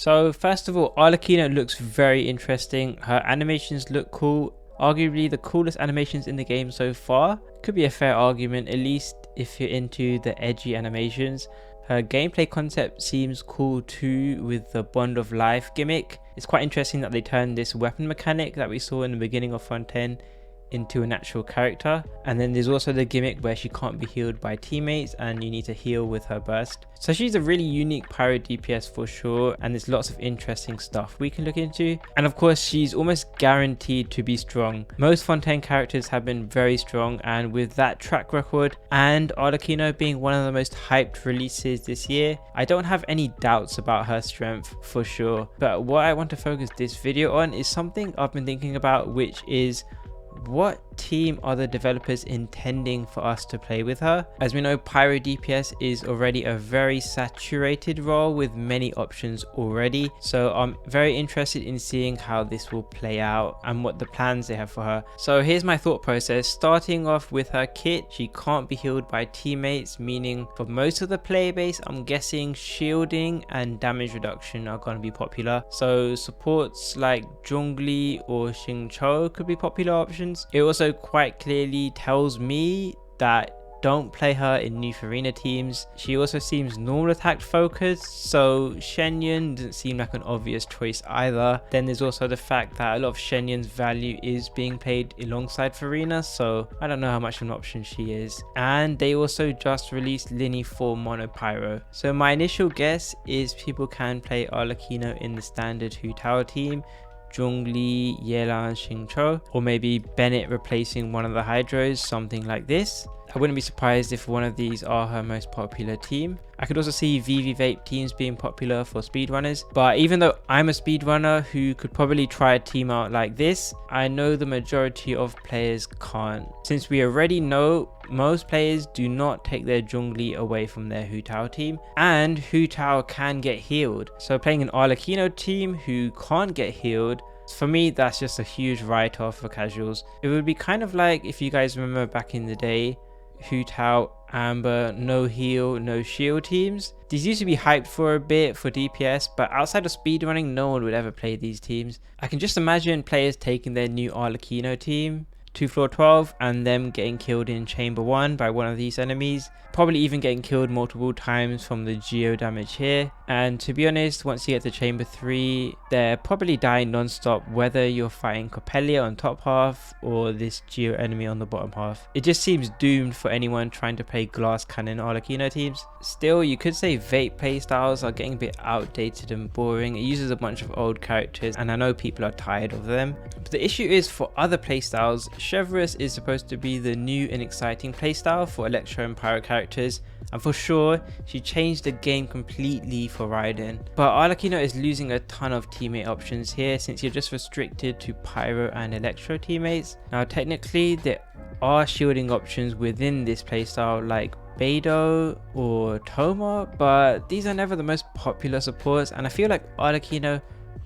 So first of all, Arlecchino looks very interesting. Her animations look cool. Arguably the coolest animations in the game so far. Could be a fair argument, at least if you're into the edgy animations. Her gameplay concept seems cool too, with the Bond of Life gimmick. It's quite interesting that they turned this weapon mechanic that we saw in the beginning of Fontaine into a natural character. And then there's also the gimmick where she can't be healed by teammates and you need to heal with her burst. So she's a really unique Pyro DPS for sure, and there's lots of interesting stuff we can look into. And of course, she's almost guaranteed to be strong. Most Fontaine characters have been very strong, and with that track record and Arlecchino being one of the most hyped releases this year, I don't have any doubts about her strength for sure. But what I want to focus this video on is something I've been thinking about, which is what team are the developers intending for us to play with her? As we know, Pyro DPS is already a very saturated role with many options already, so I'm very interested in seeing how this will play out and what the plans they have for her. So here's my thought process. Starting off with her kit, she can't be healed by teammates, meaning for most of the player base, I'm guessing shielding and damage reduction are going to be popular. So supports like zhongli or Xingqiu could be popular options. It also quite clearly tells me that don't play her in new arena teams. She also seems normal attack focused, so Shenyun doesn't seem like an obvious choice either. Then there's also the fact that a lot of Shenyun's value is being played alongside Farina, so I don't know how much of an option she is. And they also just released Lini for Mono Pyro. So my initial guess is people can play Arlecchino in the standard Hu Tao team, zhongli, Yelan, Xingqiu, or maybe Bennett replacing one of the Hydros, something like this. I wouldn't be surprised if one of these are her most popular team. I could also see VV Vape teams being popular for speedrunners, but even though I'm a speedrunner who could probably try a team out like this, I know the majority of players can't. Since we already know most players do not take their zhongli away from their Hu Tao team, and Hu Tao can get healed. So playing an Arlecchino team who can't get healed, for me, that's just a huge write-off for casuals. It would be kind of like if you guys remember back in the day, Hu Tao, Amber, no heal, no shield teams. These used to be hyped for a bit for DPS, but outside of speedrunning, no one would ever play these teams. I can just imagine players taking their new Arlecchino team to floor 12 and them getting killed in chamber 1 by one of these enemies, probably even getting killed multiple times from the geo damage here. And to be honest, once you get to chamber 3, they're probably dying non-stop, whether you're fighting Coppelia on top half or this geo enemy on the bottom half. It just seems doomed for anyone trying to play glass cannon Arlecchino teams. Still, you could say vape playstyles are getting a bit outdated and boring. It uses a bunch of old characters and I know people are tired of them. But the issue is, for other playstyles, Chevreuse is supposed to be the new and exciting playstyle for Electro and Pyro characters, and for sure she changed the game completely for Raiden. But Arlecchino is losing a ton of teammate options here, since you're just restricted to Pyro and Electro teammates. Now technically there are shielding options within this playstyle like Beidou or Toma, but these are never the most popular supports, and I feel like Arlecchino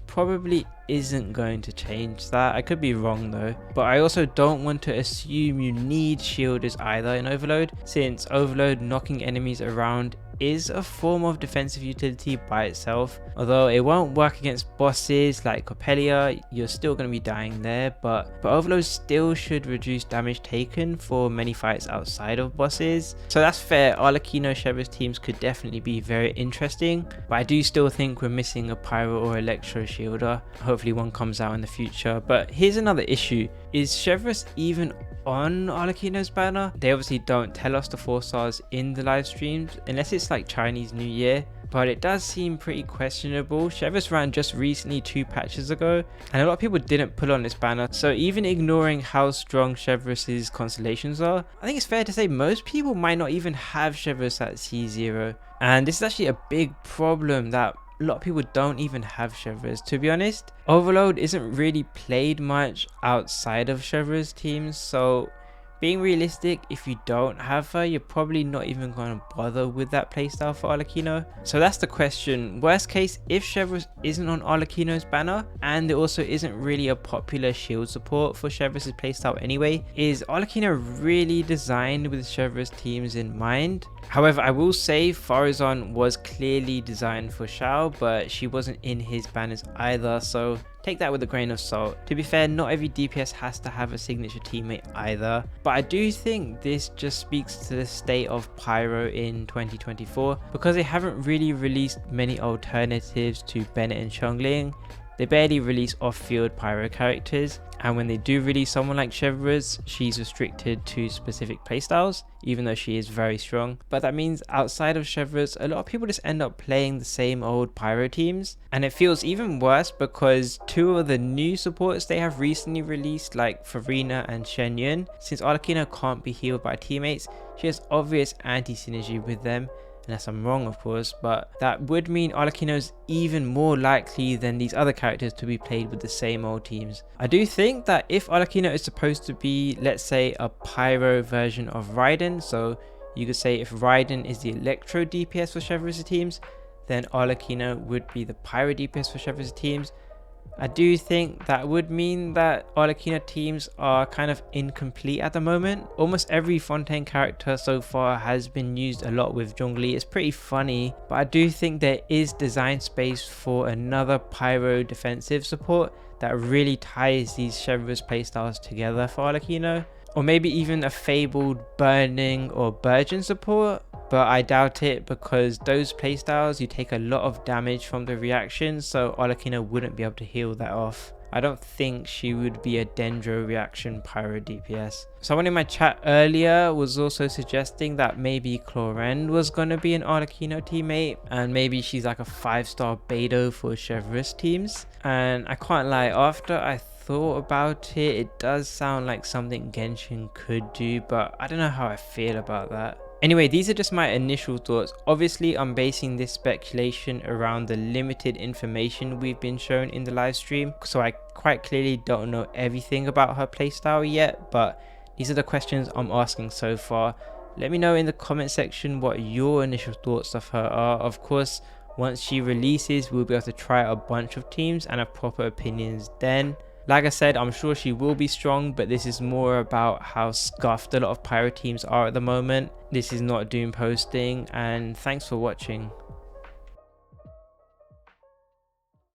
probably isn't going to change that. I could be wrong though, but I also don't want to assume you need shielders either in Overload, since Overload knocking enemies around is a form of defensive utility by itself. Although it won't work against bosses like Coppelia, you're still going to be dying there, but Overload still should reduce damage taken for many fights outside of bosses. So that's fair. Arlecchino Chevreuse teams could definitely be very interesting, but I do still think we're missing a Pyro or Electro shielder. Hopefully one comes out in the future. But here's another issue. Is Chevreuse even on Arlecchino's banner? They obviously don't tell us the 4 stars in the live streams unless it's like Chinese New Year, but it does seem pretty questionable. Chevreuse ran just recently 2 patches ago and a lot of people didn't put on this banner, so even ignoring how strong Chevreuse's constellations are, I think it's fair to say most people might not even have Chevreuse at C0, and this is actually a big problem that a lot of people don't even have Chevreuse. To be honest, Overload isn't really played much outside of Chevreuse teams, so Being realistic, if you don't have her, you're probably not even going to bother with that playstyle for Arlecchino. So that's the question. Worst case, if Chevreuse isn't on Arlecchino's banner, and there also isn't really a popular shield support for Chevreuse's playstyle anyway, is Arlecchino really designed with Chevreuse teams in mind? However, I will say Farazan was clearly designed for Xiao, but she wasn't in his banners either, so take that with a grain of salt. To be fair, not every DPS has to have a signature teammate either, but I do think this just speaks to the state of Pyro in 2024, because they haven't really released many alternatives to Bennett and Zhongli. They barely release off-field Pyro characters, and when they do release someone like Chevreuse, she's restricted to specific playstyles, even though she is very strong. But that means outside of Chevreuse, a lot of people just end up playing the same old Pyro teams, and it feels even worse because two of the new supports they have recently released, like Farina and Shen Yun, since Arlecchino can't be healed by teammates, she has obvious anti-synergy with them. Unless I'm wrong, of course, but that would mean Arlecchino is even more likely than these other characters to be played with the same old teams. I do think that if Arlecchino is supposed to be, let's say, a Pyro version of Raiden, so you could say if Raiden is the Electro DPS for Chevreuse teams, then Arlecchino would be the Pyro DPS for Chevreuse teams. I do think that would mean that Arlecchino teams are kind of incomplete at the moment. Almost every Fontaine character so far has been used a lot with zhongli. It's pretty funny, but I do think there is design space for another Pyro defensive support that really ties these Chevreuse playstyles together for Arlecchino. Or maybe even a fabled Burning or Burgeon support, but I doubt it because those playstyles you take a lot of damage from the reactions, so Arlecchino wouldn't be able to heal that off. I don't think she would be a Dendro reaction Pyro DPS. Someone in my chat earlier was also suggesting that maybe Clorinde was going to be an Arlecchino teammate, and maybe she's like a 5-star Beidou for Chevreuse teams. And I can't lie, after I thought about it, it does sound like something Genshin could do, but I don't know how I feel about that. Anyway, these are just my initial thoughts. Obviously, I'm basing this speculation around the limited information we've been shown in the live stream, so I quite clearly don't know everything about her playstyle yet, but these are the questions I'm asking so far. Let me know in the comment section what your initial thoughts of her are. Of course, once she releases, we'll be able to try out a bunch of teams and have proper opinions then. Like I said, I'm sure she will be strong, but this is more about how scuffed a lot of Pyro teams are at the moment. This is not doom posting, and thanks for watching.